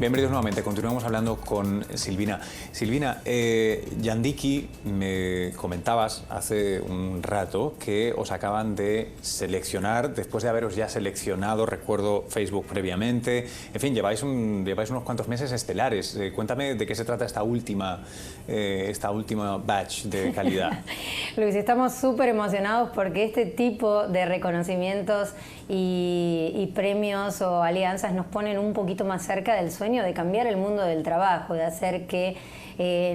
Bienvenidos nuevamente. Continuamos hablando con Silvina. Silvina, Yandiki, me comentabas hace un rato que os acaban de seleccionar, después de haberos ya seleccionado, recuerdo Facebook previamente. En fin, lleváis unos cuantos meses estelares. Cuéntame de qué se trata esta última batch de calidad. Luis, estamos súper emocionados porque este tipo de reconocimientos y premios o alianzas nos ponen un poquito más cerca del sueño de cambiar el mundo del trabajo, de hacer que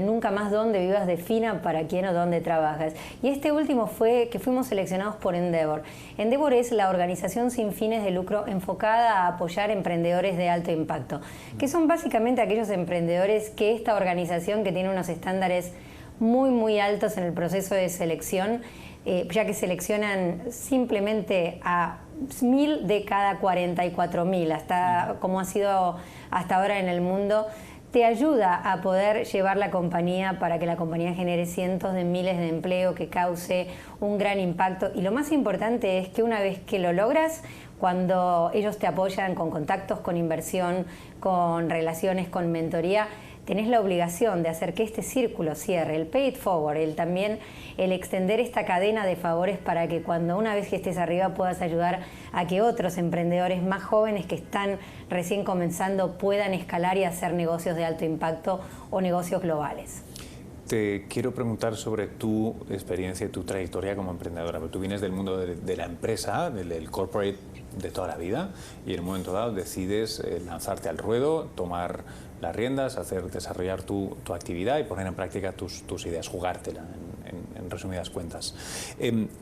nunca más donde vivas defina para quién o dónde trabajas. Y este último fue que fuimos seleccionados por Endeavor. Endeavor es la organización sin fines de lucro enfocada a apoyar emprendedores de alto impacto, que son básicamente aquellos emprendedores que esta organización, que tiene unos estándares muy altos en el proceso de selección, ya que seleccionan simplemente a 1000 de cada 44.000, hasta como ha sido hasta ahora en el mundo, te ayuda a poder llevar la compañía para que la compañía genere cientos de miles de empleo, que cause un gran impacto. Y lo más importante es que una vez que lo logras, cuando ellos te apoyan con contactos, con inversión, con relaciones, con mentoría, tenés la obligación de hacer que este círculo cierre, el pay it forward, el extender esta cadena de favores para que cuando una vez que estés arriba puedas ayudar a que otros emprendedores más jóvenes que están recién comenzando puedan escalar y hacer negocios de alto impacto o negocios globales. Te quiero preguntar sobre tu experiencia y tu trayectoria como emprendedora. Tú vienes del mundo de la empresa, del corporate de toda la vida, y en un momento dado decides lanzarte al ruedo, tomar las riendas, desarrollar tu actividad y poner en práctica tus ideas, jugártela, en resumidas cuentas.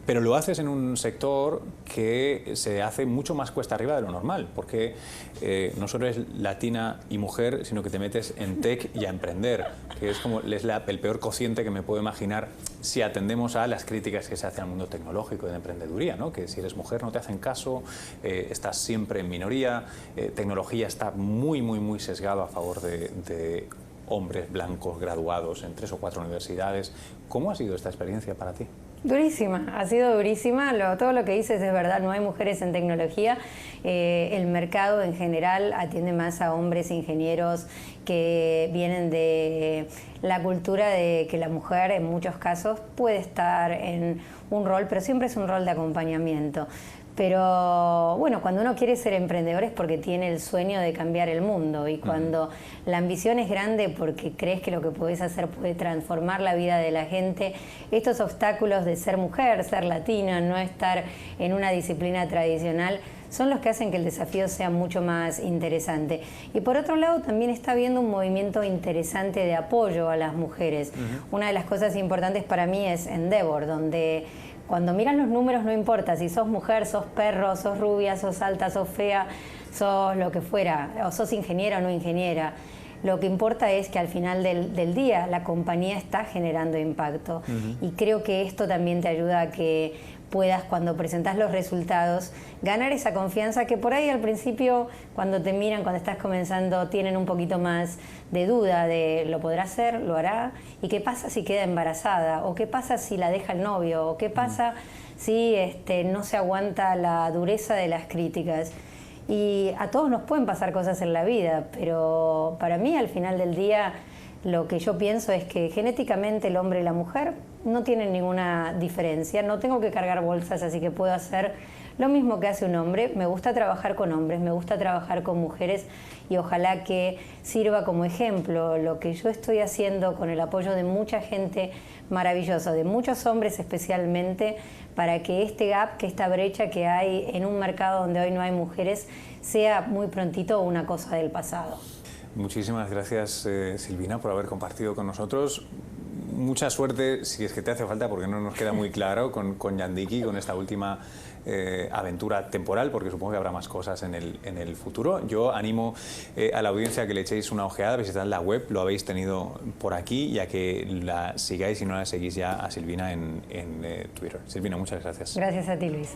Pero lo haces en un sector que se hace mucho más cuesta arriba de lo normal, porque no solo eres latina y mujer, sino que te metes en tech y a emprender, que es como el peor cociente que me puedo imaginar si atendemos a las críticas que se hacen al mundo tecnológico y de emprendeduría, ¿no? Que si eres mujer no te hacen caso, estás siempre en minoría, tecnología está muy sesgado a favor de hombres blancos graduados en 3 o 4 universidades. ¿Cómo ha sido esta experiencia para ti? Durísima, ha sido durísima. Todo lo que dices es verdad, no hay mujeres en tecnología. El mercado en general atiende más a hombres ingenieros que vienen de la cultura de que la mujer en muchos casos puede estar en un rol, pero siempre es un rol de acompañamiento. Pero bueno, cuando uno quiere ser emprendedor es porque tiene el sueño de cambiar el mundo, y cuando la ambición es grande porque crees que lo que puedes hacer puede transformar la vida de la gente, estos obstáculos de ser mujer, ser latina, no estar en una disciplina tradicional, son los que hacen que el desafío sea mucho más interesante. Y por otro lado también está habiendo un movimiento interesante de apoyo a las mujeres. Una de las cosas importantes para mí es Endeavor, donde cuando miran los números no importa si sos mujer, sos perro, sos rubia, sos alta, sos fea, sos lo que fuera, o sos ingeniera o no ingeniera. Lo que importa es que al final del día la compañía está generando impacto. Y creo que esto también te ayuda a que puedas, cuando presentas los resultados, ganar esa confianza que por ahí al principio, cuando te miran, cuando estás comenzando, tienen un poquito más de duda de lo podrá hacer, lo hará, y qué pasa si queda embarazada, o qué pasa si la deja el novio, o qué pasa si no se aguanta la dureza de las críticas. Y a todos nos pueden pasar cosas en la vida, pero para mí al final del día lo que yo pienso es que genéticamente el hombre y la mujer no tienen ninguna diferencia. No tengo que cargar bolsas, así que puedo hacer lo mismo que hace un hombre. Me gusta trabajar con hombres, me gusta trabajar con mujeres, y ojalá que sirva como ejemplo lo que yo estoy haciendo con el apoyo de mucha gente maravillosa, de muchos hombres especialmente, para que este gap, que esta brecha que hay en un mercado donde hoy no hay mujeres, sea muy prontito una cosa del pasado. Muchísimas gracias, Silvina, por haber compartido con nosotros. Mucha suerte, si es que te hace falta, porque no nos queda muy claro, con Yandiki, con esta última aventura temporal, porque supongo que habrá más cosas en el futuro. Yo animo a la audiencia a que le echéis una ojeada, visitad la web, lo habéis tenido por aquí, y a que la sigáis, si no la seguís ya, a Silvina en Twitter. Silvina, muchas gracias. Gracias a ti, Luis.